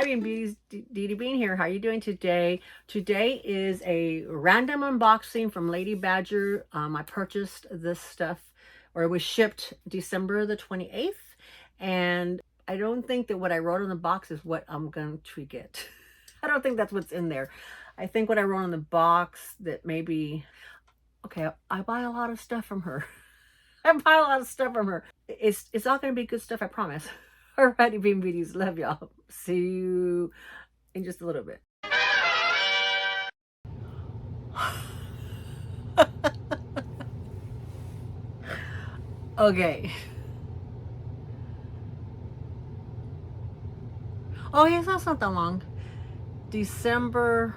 Bean Beauties, Dee Bean here. How are you doing today? Today is a random unboxing from Lady Badger. I purchased this stuff, or it was shipped December the 28th. And I don't think that what I wrote on the box is what I'm going to get. I don't think that's what's in there. I think what I wrote on the box that maybe, okay, I buy a lot of stuff from her. I buy a lot of stuff from her. It's all going to be good stuff, I promise. Alrighty, Bean Beauties. Love y'all. See you in just a little bit. Okay. Oh, yes, that's not that long. December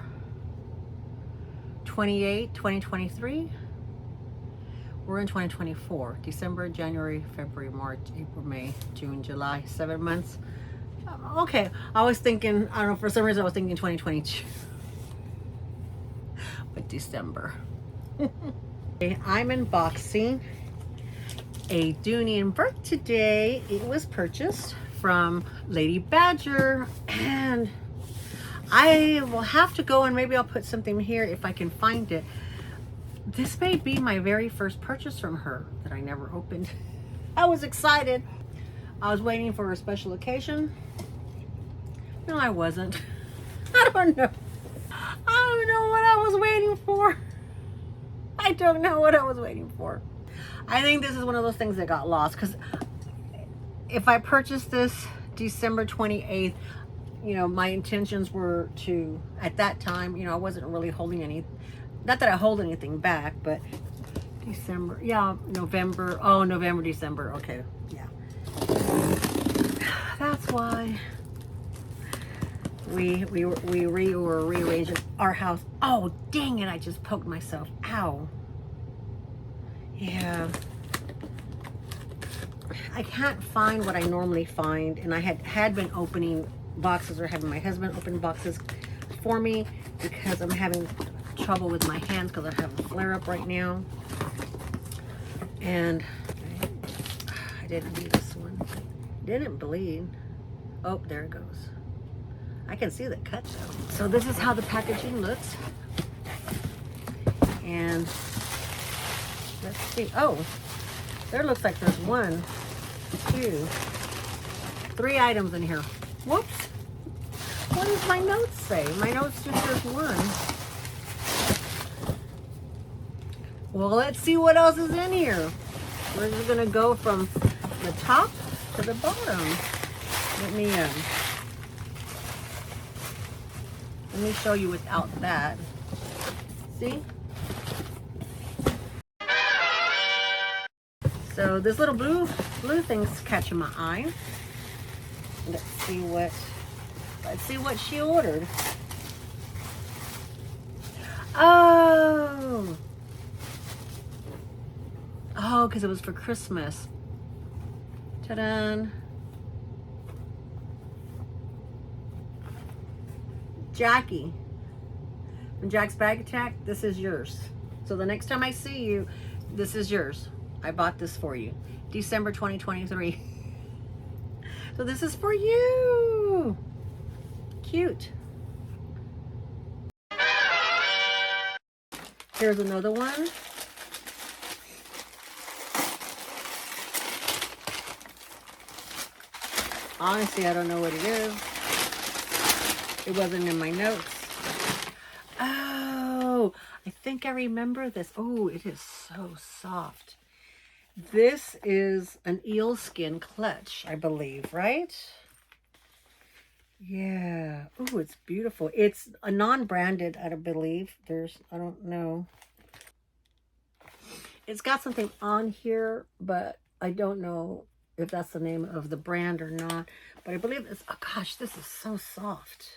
28, 2023. We're in 2024. December, January, February, March, April, May, June, July. 7 months. Okay. I was thinking, I don't know, for some reason I was thinking 2022. But December. Okay, I'm unboxing a Dooney and Burke today. It was purchased from Lady Badger, and I will have to go and maybe I'll put something here if I can find it. This may be my very first purchase from her that I never opened. I was excited. I was waiting for a special occasion. No, I wasn't. I don't know. I don't know what I was waiting for. I don't know what I was waiting for. I think this is one of those things that got lost, because if I purchased this December 28th, you know, my intentions were to, at that time, you know, I wasn't really holding any, not that I hold anything back, but December, yeah, November, oh, November, December, okay, yeah. That's why we were rearranging our house. Oh, dang it, I just poked myself. Ow. Yeah. I can't find what I normally find, and I had been opening boxes, or having my husband open boxes for me, because I'm having trouble with my hands because I have a flare-up right now. And I didn't need this one. It didn't bleed. Oh, there it goes. I can see the cut though. So this is how the packaging looks. And let's see. Oh, there looks like there's 1, 2, 3 items in here. Whoops. What does my notes say? My notes just says 1. Well, let's see what else is in here. We're just gonna go from the top to the bottom. Let me show you without that. See? So this little blue thing's catching my eye. Let's see what she ordered. Oh, because it was for Christmas. Ta-da! Jackie, from Jack's Bag Attack, this is yours. So the next time I see you, this is yours. I bought this for you. December 2023. So this is for you. Cute. Here's another one. Honestly, I don't know what it is. It wasn't in my notes. Oh, I think I remember this. Oh, it is so soft. This is an eel skin clutch, I believe, right? Yeah. Oh, it's beautiful. It's a non-branded, I believe. I don't know. It's got something on here, but I don't know if that's the name of the brand or not. But I believe it's, oh gosh, this is so soft.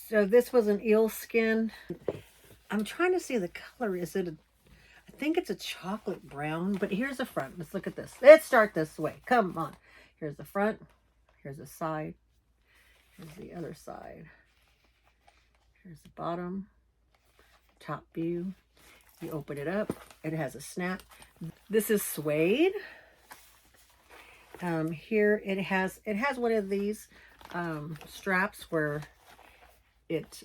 So this was an eel skin. I'm trying to see the color. Is it I think it's a chocolate brown, but here's the front. Let's look at this. Let's start this way. Come on. Here's the front. Here's the side. Here's the other side. Here's the bottom. Top view. You open it up. It has a snap. This is suede. Here it has one of these straps where it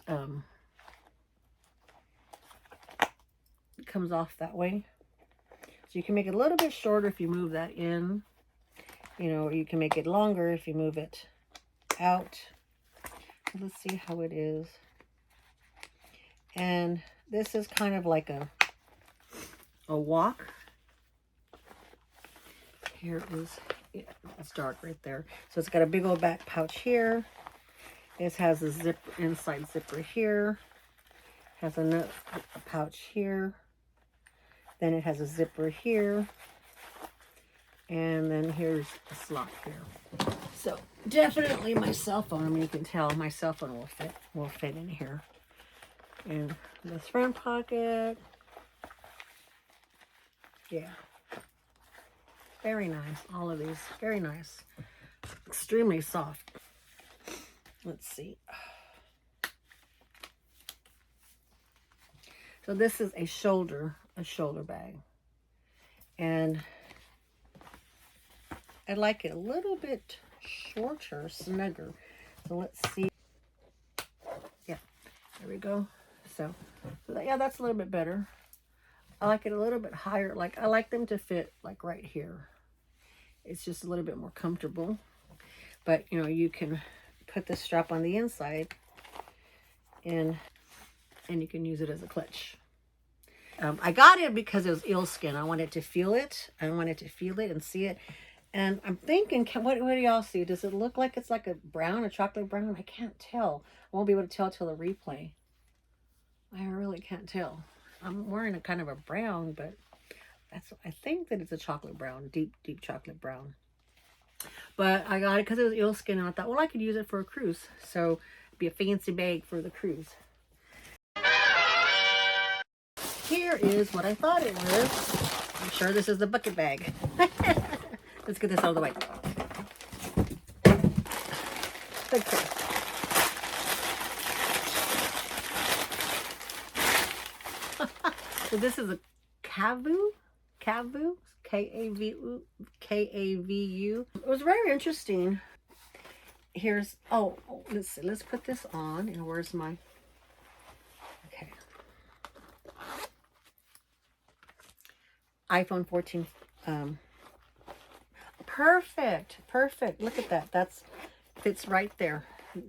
comes off that way. So you can make it a little bit shorter if you move that in. You know, you can make it longer if you move it out. Let's see how it is. And this is kind of like a walk. Here is, it's dark right there. So it's got a big old back pouch here. It has a zip, inside zipper here. Has a pouch here. Then it has a zipper here. And then here's a slot here. So definitely my cell phone, I mean, you can tell my cell phone will fit in here. And this front pocket. Yeah. Very nice. All of these. Very nice. Extremely soft. Let's see. So this is a shoulder bag. And I like it a little bit shorter, snugger. So let's see. Yeah, there we go. So yeah, that's a little bit better. I like it a little bit higher. Like, I like them to fit like right here. It's just a little bit more comfortable. But, you know, you can put the strap on the inside and you can use it as a clutch. I got it because it was eel skin. I wanted to feel it. I wanted to feel it and see it. And I'm thinking, what do y'all see? Does it look like it's like a brown, a chocolate brown? I can't tell. I won't be able to tell till the replay. I really can't tell. I'm wearing a kind of a brown, but I think that it's a chocolate brown, deep chocolate brown. But I got it because it was eel skin, and I thought, well, I could use it for a cruise. So it'd be a fancy bag for the cruise. Here is what I thought it was. I'm sure this is the bucket bag. Let's get this out of the way. Okay. So this is a Kavu, K-A-V-U. It was very interesting. Here's, let's see, let's put this on. And where's my, okay. iPhone 14. Perfect. Look at that. That's fits right there.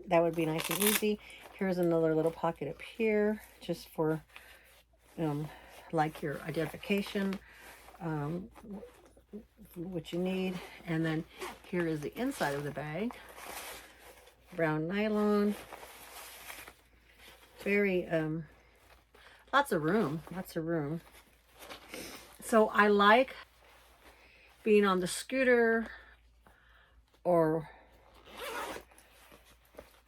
That would be nice and easy. Here's another little pocket up here, just for like your identification, what you need. And then here is the inside of the bag. Brown nylon. Very lots of room. So I like being on the scooter, or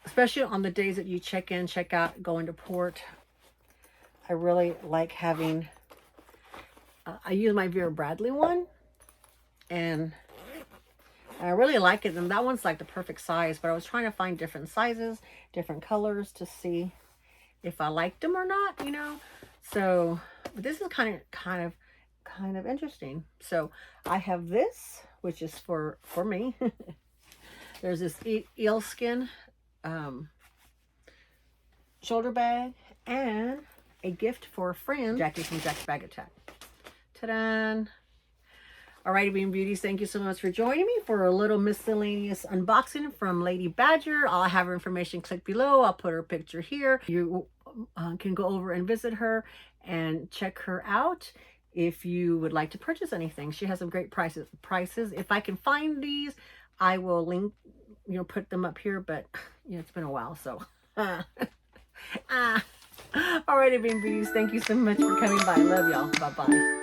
especially on the days that you check in, check out, go into port. I really like having, I use my Vera Bradley one, and I really like it. And that one's like the perfect size, but I was trying to find different sizes, different colors to see if I liked them or not, you know. So, but this is kind of interesting. So I have this, which is for me. There's this eel skin shoulder bag, and a gift for a friend, Jackie from Jack's Bag Attack. Ta-da! Alrighty, Bean Beauties, thank you so much for joining me for a little miscellaneous unboxing from Lady Badger. I'll have her information clicked below. I'll put her picture here. You can go over and visit her and check her out if you would like to purchase anything. She has some great prices. If I can find these, I will link, put them up here, but it's been a while, so. Alrighty, Bean Beauties, thank you so much for coming by. Love y'all. Bye-bye.